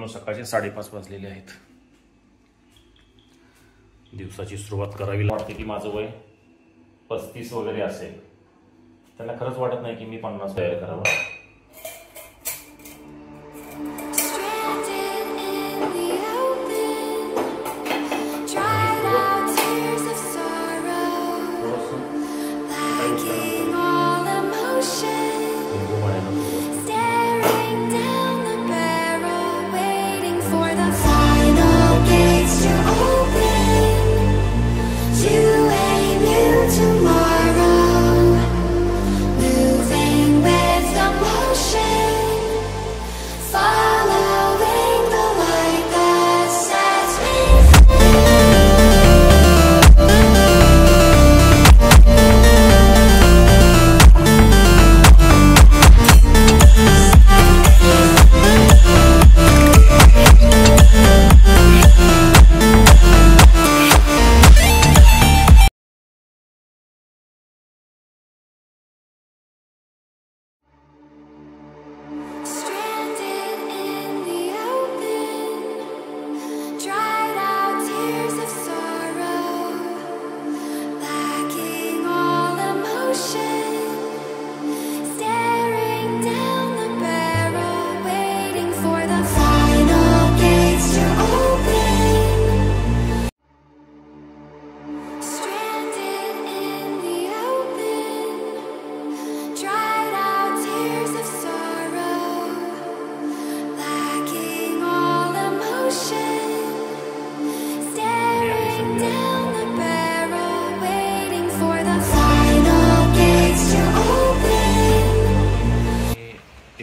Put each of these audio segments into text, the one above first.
मित्रांनो, सकाळचे 5:30 वाजलेले आहेत. दिवसाची सुरुवात करावी वाटते की माझं वय 35 वगैरे असेल. त्यांना खरंच वाटत नाही की मी 50 तयार करावं.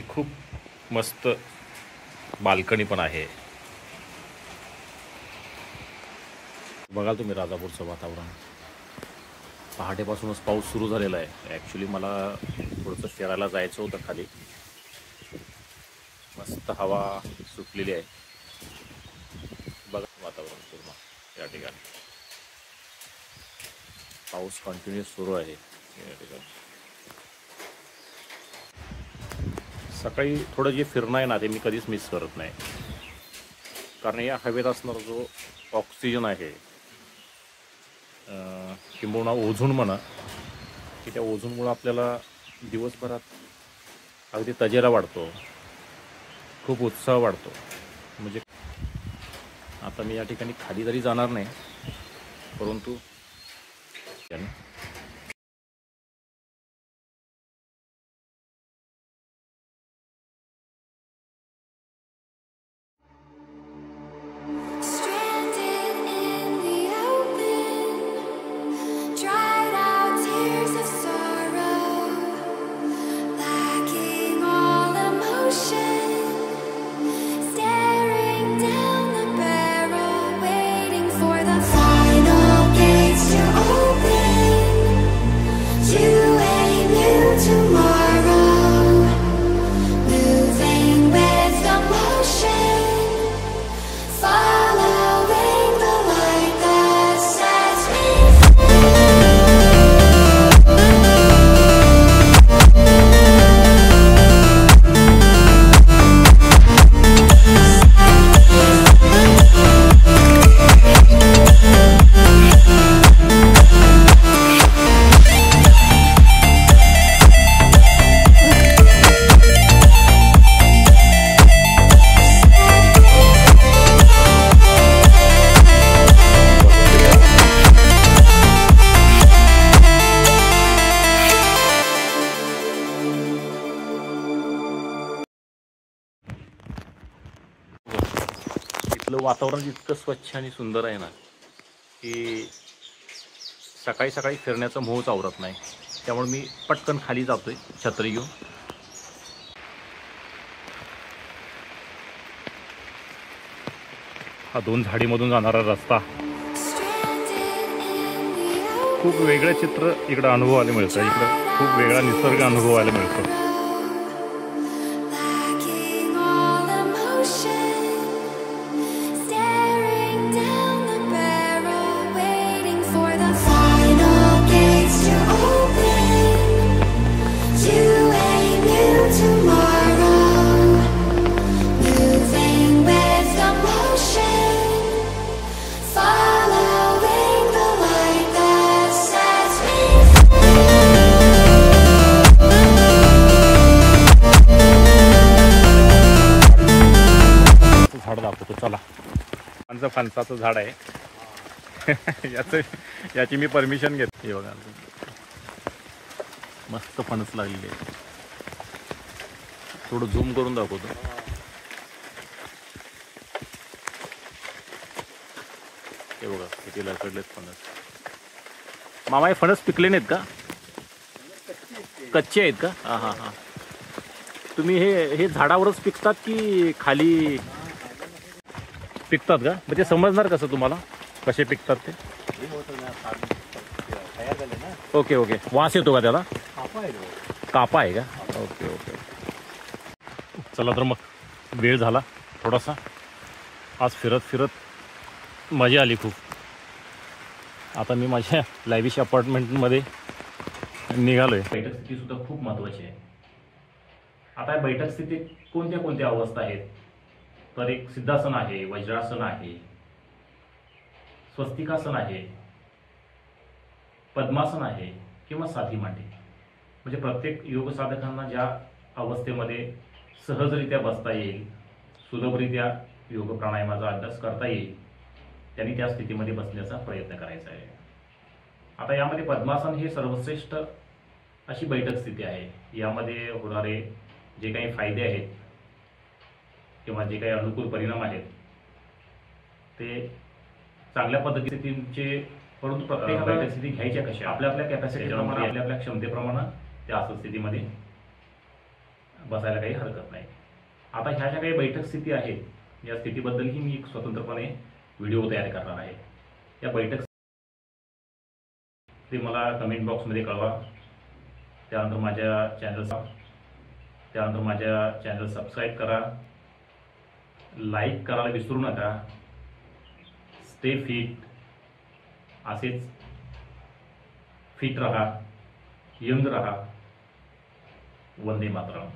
खूप मस्त बाल्कनी पण आहे. बघाल तुम्ही राजापूरचं वातावरण. पहाटेपासूनच पाऊस सुरू झालेला आहे. ॲक्च्युली मला थोडंसं फिरायला जायचं होतं खाली. मस्त हवा सुटलेली आहे. बघा वातावरण पूर्ण या ठिकाणी. पाऊस कंटिन्युअस सुरू आहे या ठिकाणी. सकाळी थोडं जे फिरणं आहे ना, ते मी कधीच मिस करत नाही. कारण या हवेत असणारा जो ऑक्सिजन आहे, किंबहुना ओझोन म्हणा, की त्या ओझोनमुळं आपल्याला दिवसभरात अगदी तजेला वाढतो, खूप उत्साह वाढतो. म्हणजे आता मी या ठिकाणी खाली जरी जाणार नाही, परंतु इथलं वातावरण इतकं स्वच्छ आणि सुंदर आहे ना, की सकाळी सकाळी फिरण्याचं मोहच आवरत नाही. त्यामुळे मी पटकन खाली जातोय छत्री घेऊन. हा 2 झाडीमधून जाणारा रस्ता. खूप वेगळं चित्र इकडं अनुभवायला मिळतं. इकडं खूप वेगळा निसर्ग अनुभवायला मिळतो. Tomorrow, moving where मोठं फणसाचं झाड आहे. याची मी परमिशन घेतली. बघा मस्त फणस लागलेली आहे. थोडं झूम करून दाखवतो. हे बघा किती लकडलेत फणस. मामा हे फणस पिकले नाहीत का? कच्चे आहेत का? हां हां हां. तुम्ही हे झाडावरच पिकतात की खाली पिकतात का? म्हणजे समजणार कसं तुम्हाला कसे पिकतात ते? Okay okay. वास येतो का त्याला? कापा आहे का? Okay okay. चला तर मग वेळ झाला थोडासा. आज फिरत फिरत मजा आली खूप. आता मी माझ्या लॅविश अपार्टमेंटमध्ये निघालो आहे. बैठक स्थितीसुद्धा खूप महत्त्वाची आहे. आता या बैठक स्थितीत कोणत्या कोणत्या अवस्था आहेत? तर एक सिद्धासन आहे, वज्रासन आहे, स्वस्तिकासन आहे, पद्मासन आहे किंवा साधी मांडी. म्हणजे प्रत्येक योग साधकांना ज्या अवस्थेमध्ये सहजरित्या बसता येईल, सुलभरित्या योग प्राणायामाचा अभ्यास करता येईल, त्यांनी त्या स्थितीमध्ये बसण्याचा प्रयत्न करायचा आहे. आता यामध्ये पद्मासन हे सर्वश्रेष्ठ अशी बैठक स्थिती आहे. यामध्ये होणारे जे काही फायदे आहेत किंवा जे काही अनुकूल परिणाम आहेत ते चांगल्या पद्धतीचे, परंतु प्रत्येक बैठक स्थिती घ्यायच्या कशा आपल्या आपल्या कॅपॅसिटीप्रमाणे, आपल्या आपल्या क्षमतेप्रमाणे त्या आसन स्थितीमध्ये बसायला काही हरकत नाही. आता ह्या ज्या काही बैठक स्थिती आहेत या स्थितीबद्दलही मी एक स्वतंत्रपणे व्हिडिओ तयार करणार आहे. या बैठक ते मला कमेंट बॉक्समध्ये कळवा. त्यानंतर माझ्या चॅनल सबस्क्राईब करा, लाईक करायला विसरू नका. स्टे फिट, असेच फिट रहा, यंग रहा. वंदे मातरम.